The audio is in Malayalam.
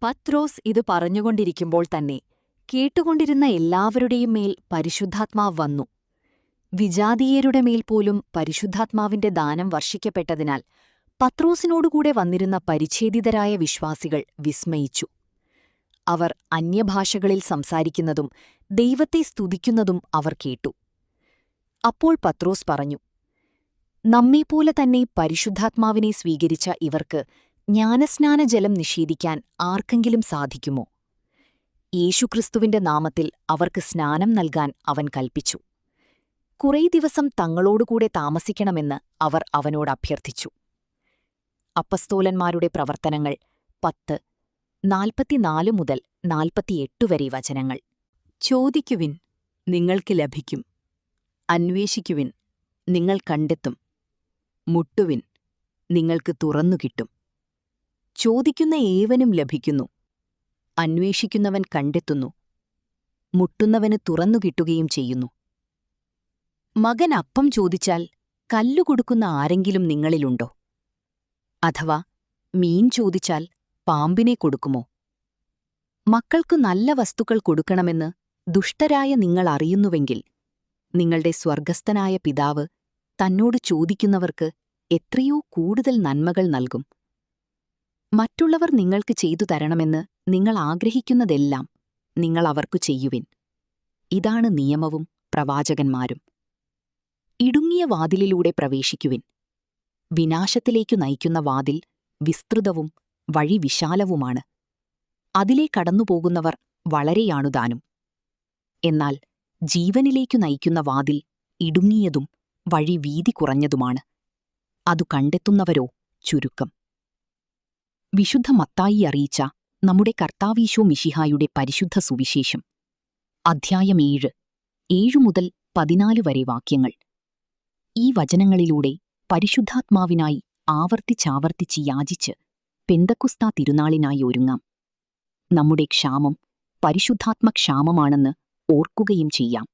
പത്രോസ് ഇത് പറഞ്ഞുകൊണ്ടിരിക്കുമ്പോൾ തന്നെ കേട്ടുകൊണ്ടിരുന്ന എല്ലാവരുടെയും മേൽ പരിശുദ്ധാത്മാവ് വന്നു. വിജാതീയരുടെ മേൽ പോലും പരിശുദ്ധാത്മാവിന്റെ ദാനം വർഷിക്കപ്പെട്ടതിനാൽ പത്രോസിനോടുകൂടെ വന്നിരുന്ന പരിച്ഛേദിതരായ വിശ്വാസികൾ വിസ്മയിച്ചു. അവർ അന്യഭാഷകളിൽ സംസാരിക്കുന്നതും ദൈവത്തെ സ്തുതിക്കുന്നതും അവർ കേട്ടു. അപ്പോൾ പത്രോസ് പറഞ്ഞു, നമ്മെപ്പോലെ തന്നെ പരിശുദ്ധാത്മാവിനെ സ്വീകരിച്ച ഇവർക്ക് ജ്ഞാനസ്നാനജലം നിഷേധിക്കാൻ ആർക്കെങ്കിലും സാധിക്കുമോ? യേശുക്രിസ്തുവിന്റെ നാമത്തിൽ അവർക്ക് സ്നാനം നൽകാൻ അവൻ കൽപ്പിച്ചു. കുറേ ദിവസം തങ്ങളോടുകൂടെ താമസിക്കണമെന്ന് അവർ അവനോട് അഭ്യർത്ഥിച്ചു. അപ്പസ്തോലന്മാരുടെ പ്രവർത്തനങ്ങൾ 10:44 മുതൽ 48 വരെ വചനങ്ങൾ. ചോദിക്കുവിൻ, നിങ്ങൾക്ക് ലഭിക്കും. അന്വേഷിക്കുവിൻ, നിങ്ങൾ കണ്ടെത്തും. മുട്ടുവിൻ, നിങ്ങൾക്ക് തുറന്നുകിട്ടും. ചോദിക്കുന്ന ഏവനും ലഭിക്കുന്നു. അന്വേഷിക്കുന്നവൻ കണ്ടെത്തുന്നു. മുട്ടുന്നവന് തുറന്നുകിട്ടുകയും ചെയ്യുന്നു. മകൻ അപ്പം ചോദിച്ചാൽ കല്ലു കൊടുക്കുന്ന ആരെങ്കിലും നിങ്ങളിലുണ്ടോ? അഥവാ മീൻ ചോദിച്ചാൽ പാമ്പിനെ കൊടുക്കുമോ? മക്കൾക്കു നല്ല വസ്തുക്കൾ കൊടുക്കണമെന്ന് ദുഷ്ടരായ നിങ്ങൾ അറിയുന്നുവെങ്കിൽ നിങ്ങളുടെ സ്വർഗസ്ഥനായ പിതാവ് തന്നോട് ചോദിക്കുന്നവർക്ക് എത്രയോ കൂടുതൽ നന്മകൾ നൽകും. മറ്റുള്ളവർ നിങ്ങൾക്ക് ചെയ്തു തരണമെന്ന് നിങ്ങൾ ആഗ്രഹിക്കുന്നതെല്ലാം നിങ്ങൾ അവർക്കു ചെയ്യുവിൻ. ഇതാണ് നിയമവും പ്രവാചകന്മാരും. ഇടുങ്ങിയ വാതിലിലൂടെ പ്രവേശിക്കുവിൻ. വിനാശത്തിലേക്കു നയിക്കുന്ന വാതിൽ വിസ്തൃതവും വഴി വിശാലവുമാണ്. അതിലേ കടന്നുപോകുന്നവർ വളരെയാണുതാനും. എന്നാൽ ജീവനിലേക്കു നയിക്കുന്ന വാതിൽ ഇടുങ്ങിയതും വഴി വീതി കുറഞ്ഞതുമാണ്. അതു കണ്ടെത്തുന്നവരോ ചുരുക്കം. വിശുദ്ധ മത്തായി അറിയിച്ച നമ്മുടെ കർത്താവീശോ മിശിഹായുടെ പരിശുദ്ധ സുവിശേഷം, അധ്യായം 7 മുതൽ 14 വരെ വാക്യങ്ങൾ. ഈ വചനങ്ങളിലൂടെ പരിശുദ്ധാത്മാവിനായി ആവർത്തിച്ചാവർത്തിച്ച് യാചിച്ച് പെന്തക്കുസ്താ തിരുനാളിനായി ഒരുങ്ങാം. നമ്മുടെ ക്ഷാമം പരിശുദ്ധാത്മക്ഷാമമാണെന്ന് ഓർക്കുകയും ചെയ്യാം.